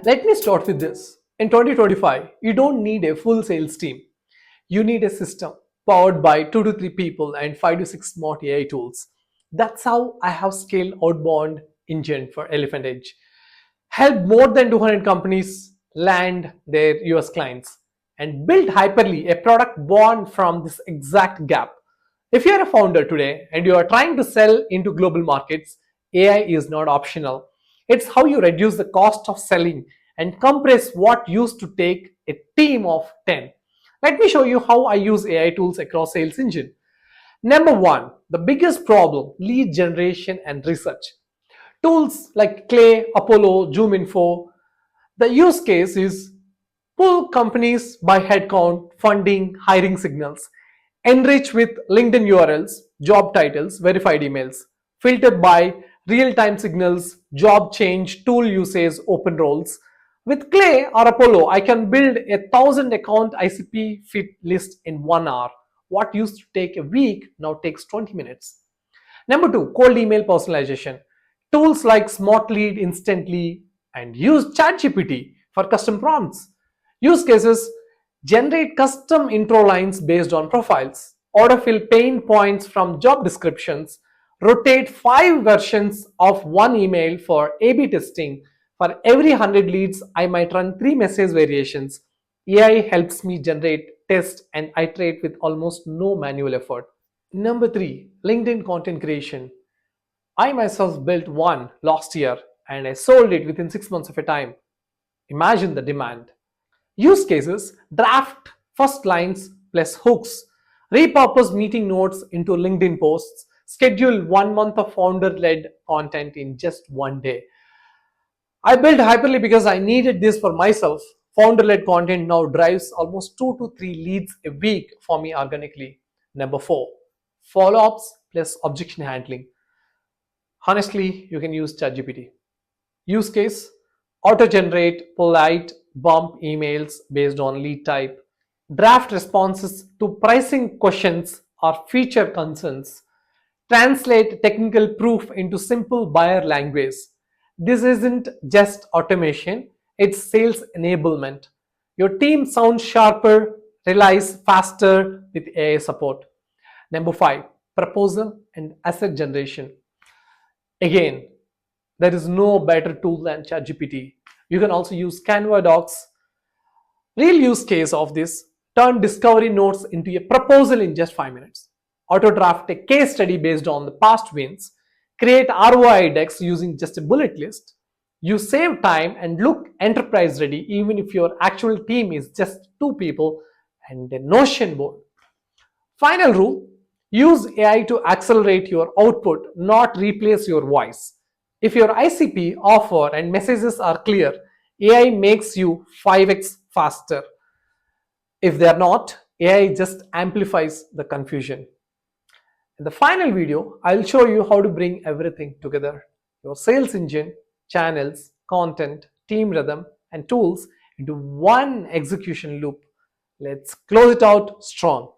Let me start with this. In 2025, you don't need a full sales team. You need a system powered by 2 to 3 people and 5 to 6 smart AI tools. That's how I have scaled Outbound engine for Elephant Edge. Helped more than 200 companies land their US clients and built Hyperly, a product born from this exact gap. If you are a founder today and you are trying to sell into global markets, AI is not optional. It's how you reduce the cost of selling and compress what used to take a team of 10. Let me show you how I use AI tools across Sales Engine. Number one, the biggest problem, lead generation and research. Tools like Clay, Apollo, ZoomInfo. The use case is pull companies by headcount, funding, hiring signals, enrich with LinkedIn URLs, job titles, verified emails, filter by real-time signals, job change, tool usage, open roles. With Clay or Apollo, I can build a 1,000 account ICP fit list in 1 hour. What used to take a week now takes 20 minutes. Number two, cold email personalization. Tools like SmartLead instantly and use ChatGPT for custom prompts. Use cases: generate custom intro lines based on profiles, autofill pain points from job descriptions, rotate 5 versions of one email for A/B testing. For every 100 leads, I might run 3 message variations. AI helps me generate, test, and iterate with almost no manual effort. Number three, LinkedIn content creation. I myself built one last year and I sold it within 6 months of a time. Imagine the demand. Use cases: draft first lines plus hooks, repurpose meeting notes into LinkedIn posts, schedule 1 month of founder led content in just 1 day. I built Hyperly because I needed this for myself. Founder led content now drives almost 2 to 3 leads a week for me organically. Number four, follow ups plus objection handling. Honestly, you can use ChatGPT. Use case: auto generate polite bump emails based on lead type, draft responses to pricing questions or feature concerns, translate technical proof into simple buyer language. This isn't just automation, it's sales enablement. Your team sounds sharper, relies faster with AI support. Number five, proposal and asset generation. Again, there is no better tool than ChatGPT. You can also use Canva Docs. Real use case of this: turn discovery notes into a proposal in just 5 minutes. Auto draft a case study based on the past wins. Create ROI decks using just a bullet list. You save time and look enterprise ready even if your actual team is just 2 people and a Notion board. Final rule: use AI to accelerate your output, not replace your voice. If your ICP, offer, and messages are clear, AI makes you 5x faster. If they are not, AI just amplifies the confusion. In the final video, I'll show you how to bring everything together: your sales engine, channels, content, team rhythm, and tools into one execution loop. Let's close it out strong.